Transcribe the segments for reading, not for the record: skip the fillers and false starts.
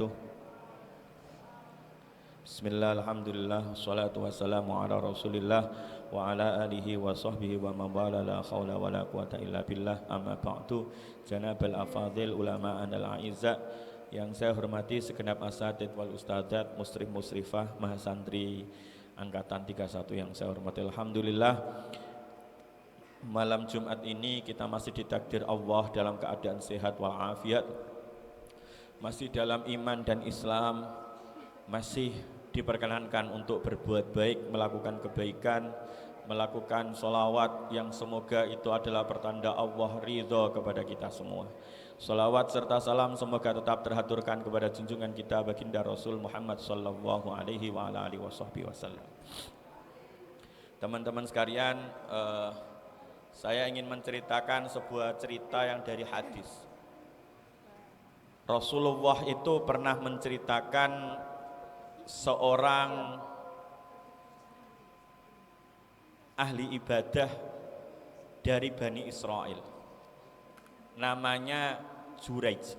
wabarakatuh. Bismillah, alhamdulillah, wassalatu wassalamu ala rasulillah wa ala alihi wa sahbihi wa mawala la khawla wa la quwata illa billah. Amma ba'du, janabal afadil ulama anal a'izza, yang saya hormati segenap asatid wal ustadzat, musrif musrifah, mahasantri angkatan 31 yang saya hormati. Alhamdulillah, malam Jumat ini kita masih ditakdir Allah dalam keadaan sehat walafiat, masih dalam iman dan Islam, masih diperkenankan untuk berbuat baik, melakukan kebaikan, melakukan sholawat yang semoga itu adalah pertanda Allah ridho kepada kita semua. Sholawat serta salam semoga tetap terhaturkan kepada junjungan kita baginda Rasul Muhammad sallallahu alaihi wa ala alihi wasallam. Teman-teman sekalian, saya ingin menceritakan sebuah cerita yang dari hadis. Rasulullah itu pernah menceritakan seorang ahli ibadah dari Bani Israel, namanya Juraij.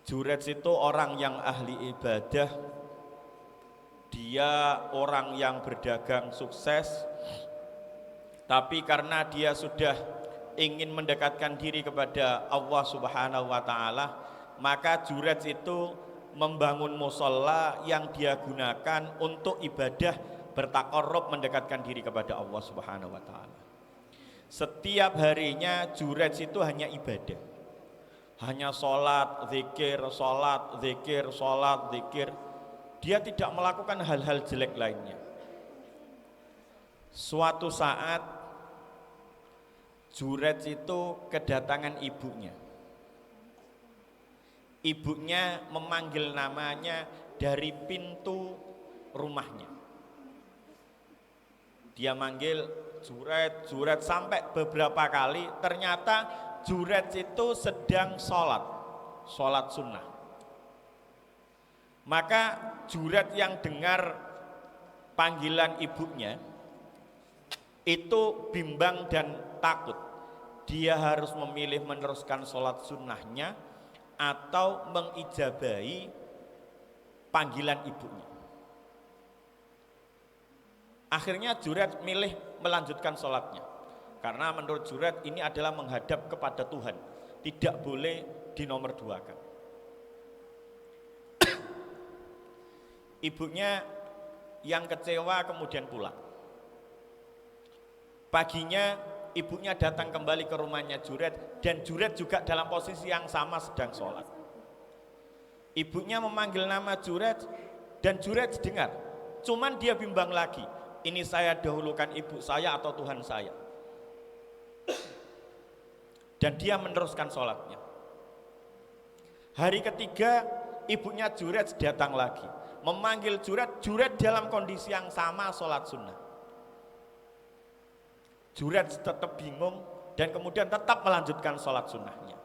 Juraij itu orang yang ahli ibadah, dia orang yang berdagang sukses, tapi karena dia sudah ingin mendekatkan diri kepada Allah Subhanahu wa Ta'ala, maka Juraij itu membangun musola yang dia gunakan untuk ibadah bertakarrub, mendekatkan diri kepada Allah Subhanahu wa Ta'ala. Setiap harinya Juraij itu hanya ibadah, hanya sholat, zikir, sholat, zikir, sholat, zikir. Dia tidak melakukan hal-hal jelek lainnya. Suatu saat Juraij itu kedatangan ibunya. Ibunya memanggil namanya dari pintu rumahnya. Dia manggil Juraij, Juraij sampai beberapa kali. Ternyata Juraij itu sedang sholat sunnah. Maka Juraij yang dengar panggilan ibunya itu bimbang dan takut. Dia harus memilih meneruskan sholat sunnahnya atau mengijabahi panggilan ibunya. Akhirnya Juraij milih melanjutkan sholatnya, karena menurut Juraij ini adalah menghadap kepada Tuhan, tidak boleh dinomorduakan. Ibunya yang kecewa kemudian pulang. Paginya ibunya datang kembali ke rumahnya Juraij, dan Juraij juga dalam posisi yang sama sedang sholat. Ibunya memanggil nama Juraij dan Juraij dengar, cuman dia bimbang lagi, ini saya dahulukan ibu saya atau Tuhan saya. Dan dia meneruskan sholatnya. Hari ketiga ibunya Juraij datang lagi, memanggil Juraij. Juraij dalam kondisi yang sama sholat sunnah. Juraij tetap bingung dan kemudian tetap melanjutkan sholat sunnahnya.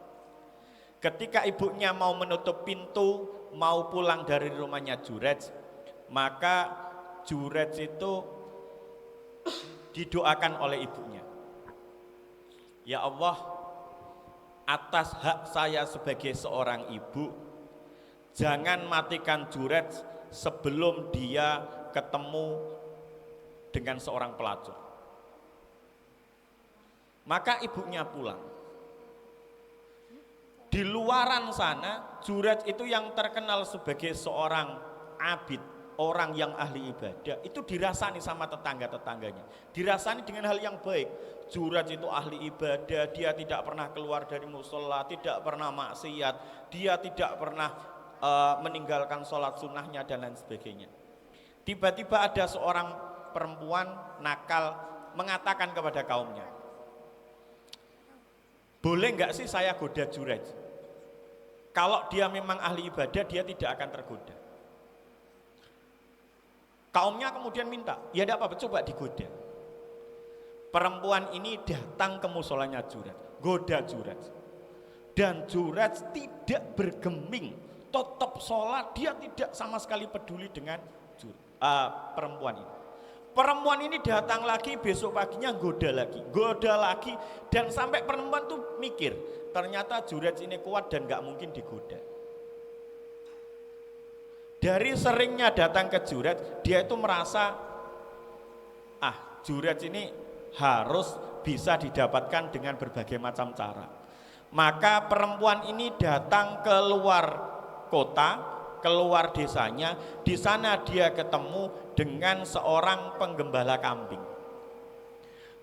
Ketika ibunya mau menutup pintu, mau pulang dari rumahnya Juraij, maka Juraij itu didoakan oleh ibunya. Ya Allah, atas hak saya sebagai seorang ibu, jangan matikan Juraij sebelum dia ketemu dengan seorang pelacur. Maka ibunya pulang. Di luaran sana, Juraij itu yang terkenal sebagai seorang abid, orang yang ahli ibadah, itu dirasani sama tetangga-tetangganya. Dirasani dengan hal yang baik. Juraij itu ahli ibadah, dia tidak pernah keluar dari musola, tidak pernah maksiat, dia tidak pernah meninggalkan sholat sunnahnya dan lain sebagainya. Tiba-tiba ada seorang perempuan nakal mengatakan kepada kaumnya, boleh nggak sih saya goda Juraij? Kalau dia memang ahli ibadah, dia tidak akan tergoda. Kaumnya kemudian minta, ya tidak apa-apa, coba digoda. Perempuan ini datang ke musolanya Juraij, goda Juraij. Dan Juraij tidak bergeming, tetap sholat, dia tidak sama sekali peduli dengan perempuan ini. Perempuan ini datang lagi, besok paginya goda lagi, dan sampai perempuan tuh mikir, ternyata Juraij ini kuat dan gak mungkin digoda. Dari seringnya datang ke Juret, dia itu merasa Juret ini harus bisa didapatkan dengan berbagai macam cara. Maka perempuan ini datang ke luar kota, keluar desanya. Di sana dia ketemu dengan seorang penggembala kambing.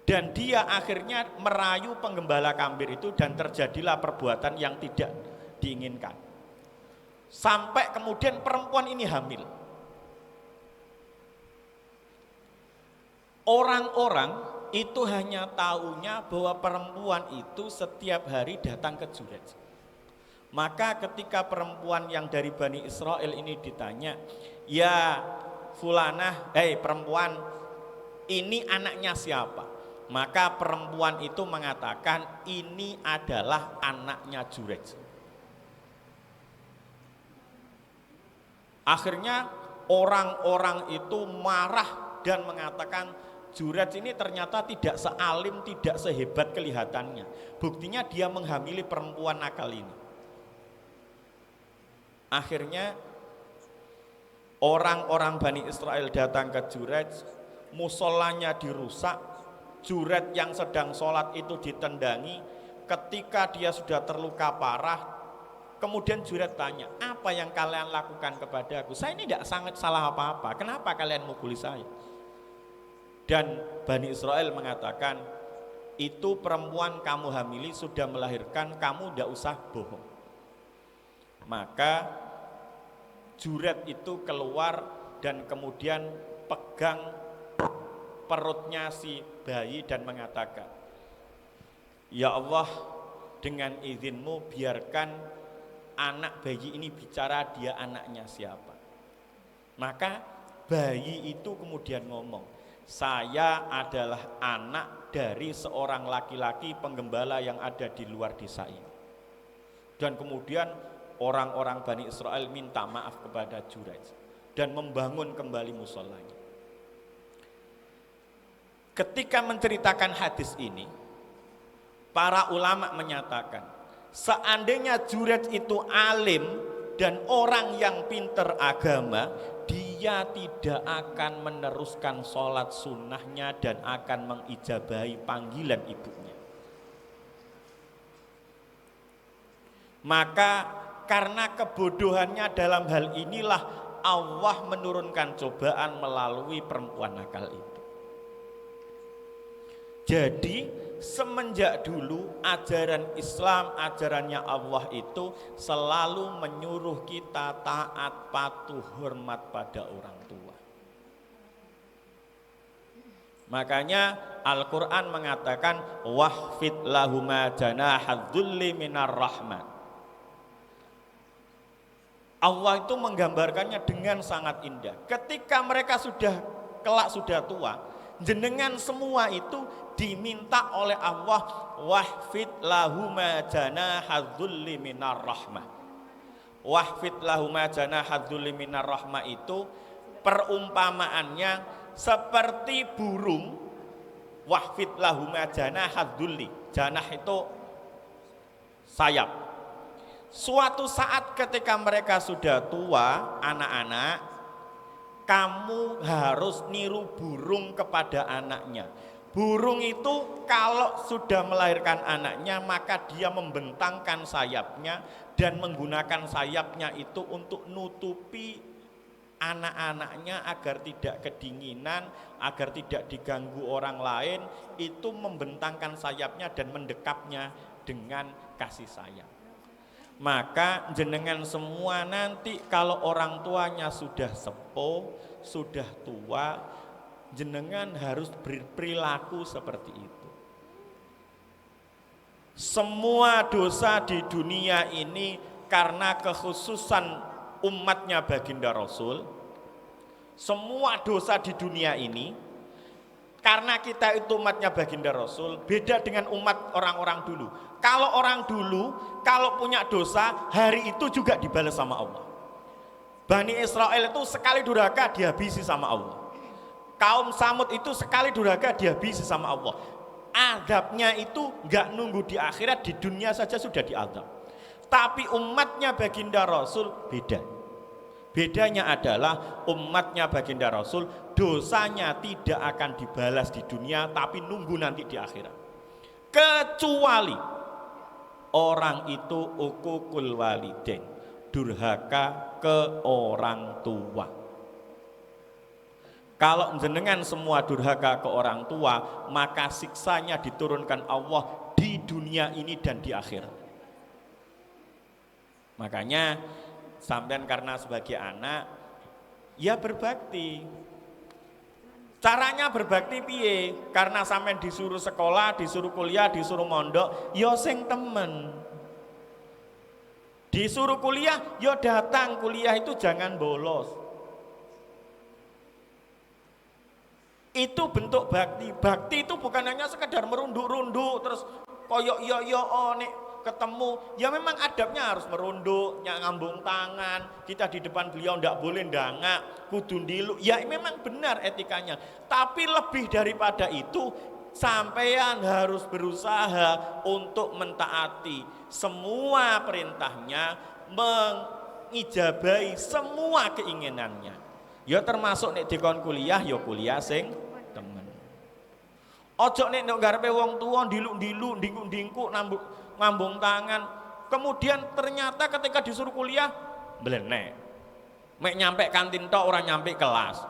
Dan dia akhirnya merayu penggembala kambing itu, dan terjadilah perbuatan yang tidak diinginkan. Sampai kemudian perempuan ini hamil. Orang-orang itu hanya tahunya bahwa perempuan itu setiap hari datang ke Juret. Maka ketika perempuan yang dari Bani Israel ini ditanya, "Ya fulanah, perempuan, ini anaknya siapa?" Maka perempuan itu mengatakan, "Ini adalah anaknya Juret." Akhirnya orang-orang itu marah dan mengatakan, Juret ini ternyata tidak sealim, tidak sehebat kelihatannya. Buktinya dia menghamili perempuan nakal ini. Akhirnya orang-orang Bani Israel datang ke Juret, musolanya dirusak, Juret yang sedang sholat itu ditendangi. Ketika dia sudah terluka parah, kemudian Juret tanya, "Apa yang kalian lakukan kepadaku? Saya ini tidak sangat salah apa-apa, kenapa kalian mukuli saya?" Dan Bani Israel mengatakan, "Itu perempuan kamu hamili sudah melahirkan, kamu tidak usah bohong." Maka Juret itu keluar dan kemudian pegang perutnya si bayi dan mengatakan, "Ya Allah, dengan izinmu biarkan anak bayi ini bicara, dia anaknya siapa." Maka bayi itu kemudian ngomong, "Saya adalah anak dari seorang laki-laki penggembala yang ada di luar desa ini." Dan kemudian orang-orang Bani Israel minta maaf kepada Juret dan membangun kembali musolanya. Ketika menceritakan hadis ini, para ulama menyatakan, seandainya Juret itu alim dan orang yang pinter agama, dia tidak akan meneruskan sholat sunnahnya dan akan mengijabahi panggilan ibunya. Maka karena kebodohannya dalam hal inilah Allah menurunkan cobaan melalui perempuan nakal itu. Jadi semenjak dulu ajaran Islam, ajarannya Allah itu selalu menyuruh kita taat, patuh, hormat pada orang tua. Makanya Al-Quran mengatakan, "Wahfid lahuma janahadzulli minar rahmat." Allah itu menggambarkannya dengan sangat indah. Ketika mereka kelak sudah tua, jenengan semua itu diminta oleh Allah, wahfid lahuma janahadzulli minar rahmah. Wahfid lahuma janahadzulli minar rahmah itu perumpamaannya seperti burung. Wahfid lahuma janahadzulli, janah itu sayap. Suatu saat ketika mereka sudah tua, anak-anak, kamu harus niru burung kepada anaknya. Burung itu kalau sudah melahirkan anaknya, maka dia membentangkan sayapnya dan menggunakan sayapnya itu untuk nutupi anak-anaknya agar tidak kedinginan, agar tidak diganggu orang lain. Itu membentangkan sayapnya dan mendekapnya dengan kasih sayang. Maka jenengan semua nanti kalau orang tuanya sudah sepuh, sudah tua, jenengan harus berperilaku seperti itu. Semua dosa di dunia ini karena kekhususan umatnya baginda Rasul. Semua dosa di dunia ini karena kita itu umatnya baginda Rasul, beda dengan umat orang-orang dulu. Kalau orang dulu, kalau punya dosa, hari itu juga dibalas sama Allah. Bani Israel itu sekali durhaka dihabisi sama Allah. Kaum Samud itu sekali durhaka dihabisi sama Allah. Adabnya itu enggak nunggu di akhirat, di dunia saja sudah diadab. Tapi umatnya baginda Rasul beda. Bedanya adalah umatnya baginda Rasul dosanya tidak akan dibalas di dunia tapi nunggu nanti di akhirat. Kecuali orang itu uququl walidain, durhaka ke orang tua. Kalau jenengan semua durhaka ke orang tua, maka siksanya diturunkan Allah di dunia ini dan di akhirat. Makanya sampean karena sebagai anak ya berbakti. Caranya berbakti piye? Karena sampean disuruh sekolah, disuruh kuliah, disuruh mondok, ya sing temen. Disuruh kuliah, ya datang kuliah itu jangan bolos. Itu bentuk bakti. Bakti itu bukan hanya sekedar merunduk-runduk terus koyok yo nek ketemu, ya memang adabnya harus merunduk, ngambung tangan, kita di depan beliau ndak boleh ndangak, kudu ndilu. Ya memang benar etikanya. Tapi lebih daripada itu, sampean harus berusaha untuk mentaati semua perintahnya, mengijabahi semua keinginannya. Ya termasuk nek dikon kuliah, ya kuliah sing temen. Ojo nek ndok garepe wong tuwa ndiluk-ndiluk, ndingkuk-ndingkuk ngambung tangan. Kemudian ternyata ketika disuruh kuliah mblenek. Mek nyampe kantin tok ora nyampe kelas.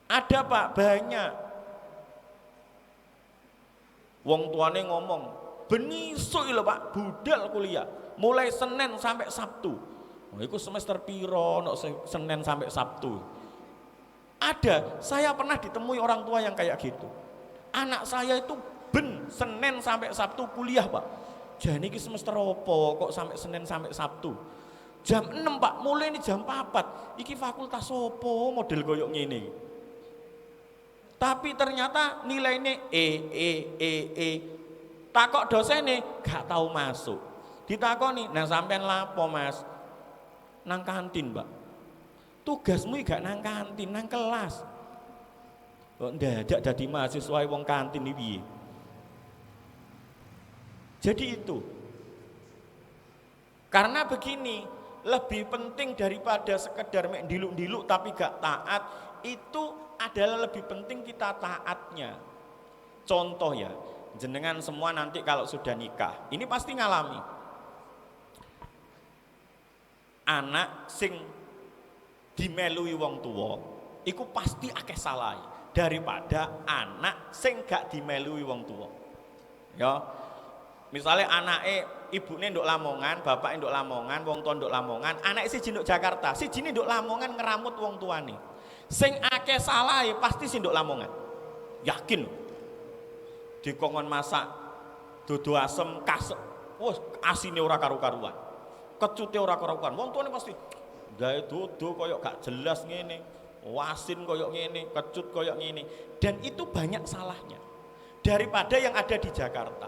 Ada Pak, banyak. Wong tuane ngomong, "Benisuk lho Pak, budal kuliah. Mulai Senin sampai Sabtu." Oh, itu semester piro no Senin sampai Sabtu. Ada, saya pernah ditemui orang tua yang kayak gitu. Anak saya itu Senin sampai Sabtu kuliah Pak. Jadi ini semester opo kok sampai Senin sampai Sabtu. Jam 6 Pak, mulai ini jam 4. Iki fakultas opo model koyok ngene. Tapi ternyata nilainya takok dosennya gak tahu masuk. Ditakoni, nah sampean lapo Mas? Nang kantin Pak. Tugasmu gak nang kantin, nang kelas. Kok ndadak dadi mahasiswa wong kantin iki piye? Jadi itu. Karena begini, lebih penting daripada sekedar mek diluk-diluk tapi gak taat, itu adalah lebih penting kita taatnya. Contoh ya, jenengan semua nanti kalau sudah nikah, ini pasti ngalami. Anak sing dimelui wong tua, iku pasti akeh salah daripada anak sing gak dimelui wong tua. Ya, misalnya anake ibune nduk Lamongan, bapake nduk Lamongan, wong tua nduk Lamongan, anake siji nduk Jakarta, siji nduk Lamongan ngeramut wong tuane. Sing akeh salahe pasti si nduk Lamongan. Yakin. Dikongkon masak dodo asem kasek. Wes asine ora karu-karuan. Kecute ora karu-karuan. Wong tuane pasti gawe dodo koyok gak jelas ngene. Wasin koyok ngene, kecut koyok ngene. Dan itu banyak salahnya daripada yang ada di Jakarta.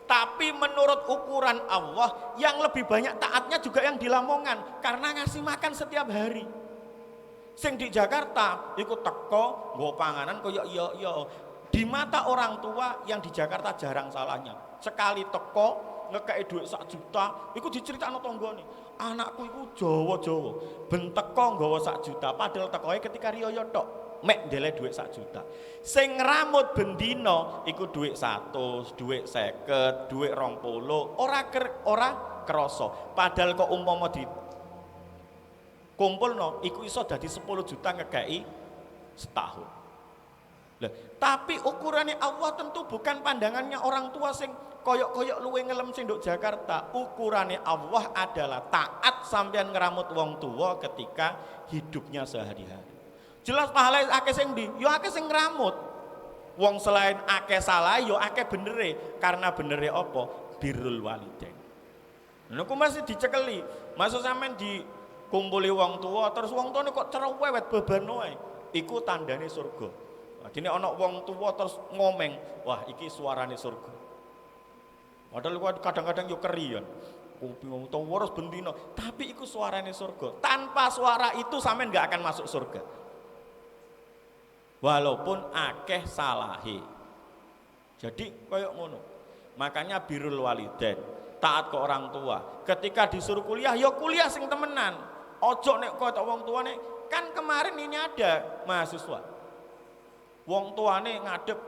Tapi menurut ukuran Allah yang lebih banyak taatnya juga yang di Lamongan karena ngasih makan setiap hari. Sing di Jakarta ikut teko nggo panganan koyok iya. Di mata orang tua yang di Jakarta jarang salahnya. Sekali teko ngekei duit 1 juta, iku diceritakno tanggane. Anakku iku Jawa-Jawa, ben teko nggawa 1 juta, padahal tekoe ketika riyo tok. Mek ndeleh duit 1 juta. Sing ngramut bendino iku duit 100, duit 50, duit 20, ora krasa. Padahal kok umpama di kumpulno iku iso dadi 10 juta ngekei setahun. Lah, tapi ukurannya Allah tentu bukan pandangannya orang tua sing koyok-koyok luwe ngelem sing nduk Jakarta. Ukurannya Allah adalah taat sampean ngeramut wong tua ketika hidupnya sehari-hari. Jelas pahala akeh sing ndi? Ya akeh sing ngramut. Wong selain akeh salah ya akeh benere. Karena benere apa? Birrul walidain. Niku masih dicekeli. Masuk sampean dikumpuli wong tua terus wong tuane kok cerewet beban wae. Iku tandane surga. Dene ana wong tua terus ngomeng, wah iki suarane surga. Padahal kadang-kadang yo kerian. Kuping wong tua terus bendino, tapi iku suarane surga. Tanpa suara itu sampean enggak akan masuk surga. Walaupun akeh salahe. Jadi koyok ngono. Makanya birrul walidain. taat ke orang tua. Ketika disuruh kuliah, ya kuliah sing temenan. Ojo nek kok wong tuane, kan kemarin ini ada mahasiswa. Wong tuane ngadep,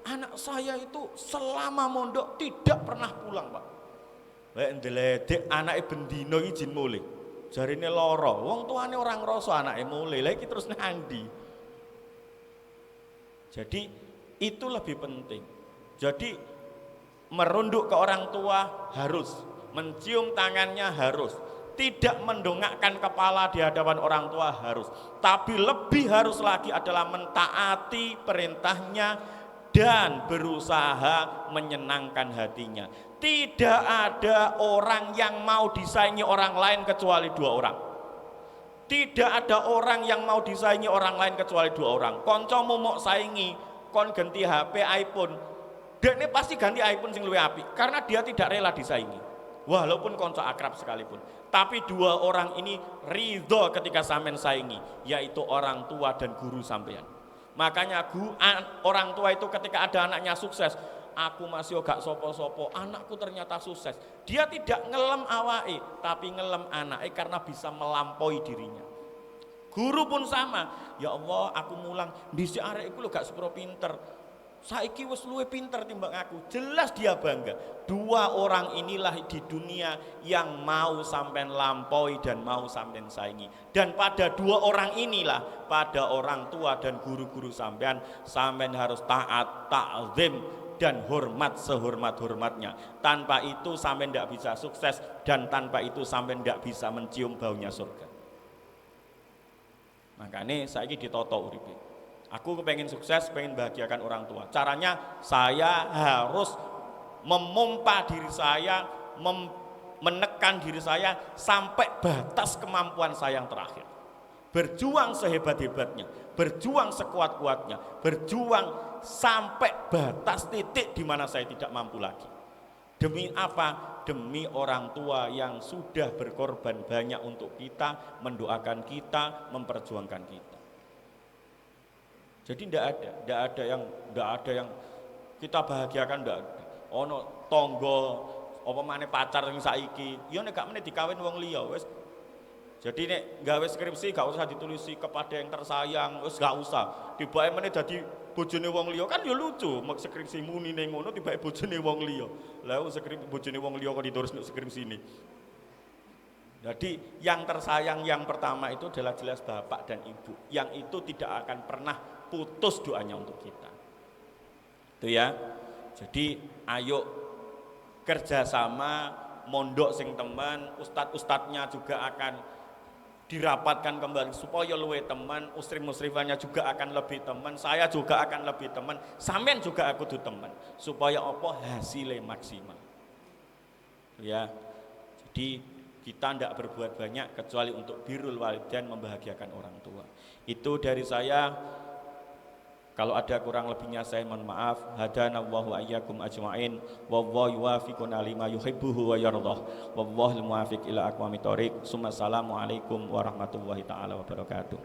anak saya itu selama mondok tidak pernah pulang, Pak. Lek ndeledek anake bendino iki jin mulih. Jarine lara, wong tuane orang ngrasa anake mulih. Lah iki terus nang ndi? Jadi itu lebih penting. Jadi merunduk ke orang tua harus, mencium tangannya harus, tidak mendongakkan kepala di hadapan orang tua harus, tapi lebih harus lagi adalah mentaati perintahnya dan berusaha menyenangkan hatinya. Tidak ada orang yang mau disaingi orang lain kecuali dua orang. Tidak ada orang yang mau disaingi orang lain kecuali dua orang. Koncomu mau saingi, kon ganti HP iPhone, dekne pasti ganti iPhone sing luwih apik karena dia tidak rela disaingi. Walaupun konco akrab sekalipun. Tapi dua orang ini ridho ketika sampean saingi, yaitu orang tua dan guru sampean. Makanya orang tua itu ketika ada anaknya sukses, aku masih gak sopo-sopo, anakku ternyata sukses. Dia tidak ngelem awake, tapi ngelem anake karena bisa melampaui dirinya. Guru pun sama, ya Allah aku mulang, dhisik arek iku lho gak sepro pinter. Saiki wis luwih pinter timbang aku. Jelas dia bangga. Dua orang inilah di dunia yang mau sampean lampaui dan mau sampean saingi. Dan pada dua orang inilah, pada orang tua dan guru-guru sampean harus taat, ta'zim dan hormat sehormat-hormatnya. Tanpa itu sampean tidak bisa sukses, dan tanpa itu sampean tidak bisa mencium baunya surga. Makanya saiki ditoto uripe. Aku kepengen sukses, pengen bahagiakan orang tua. Caranya saya harus memompa diri saya, menekan diri saya sampai batas kemampuan saya yang terakhir. Berjuang sehebat-hebatnya, berjuang sekuat-kuatnya, berjuang sampai batas titik di mana saya tidak mampu lagi. Demi apa? Demi orang tua yang sudah berkorban banyak untuk kita, mendoakan kita, memperjuangkan kita. Jadi tidak ada yang kita bahagiakan, tidak ada. Ono tonggo apa maneh pacar sing saiki, ya nek gak meneh dikawin wong liya wis. Jadi nek gawe skripsi gak usah ditulisi kepada yang tersayang, wis gak usah. Tibake meneh dadi bojone wong liya kan ya lucu, mek skripsi muni ning ngono tibake bojone wong liya. Lah skripsi bojone wong liya kok ditulis nek skripsine. Jadi yang tersayang yang pertama itu adalah jelas bapak dan ibu, yang itu tidak akan pernah putus doanya untuk kita. Itu ya. Jadi ayo kerjasama, mondok sing teman, ustadz-ustadznya juga akan dirapatkan kembali supaya luwe teman, muslim-muslimannya juga akan lebih teman, saya juga akan lebih teman, sampean juga aku tuh teman, supaya apa hasilnya maksimal. Ya. Jadi kita tidak berbuat banyak kecuali untuk birrul walidain, membahagiakan orang tua. Itu dari saya. Kalau ada kurang lebihnya saya mohon maaf. Hadanallahu ayyakum ajma'in. Wallahu yuwaffiquna lima yuhibbuhu wa yardah. Wallahul muwaffiq ila aqwamit thoriq. Assalamualaikum warahmatullahi taala wabarakatuh.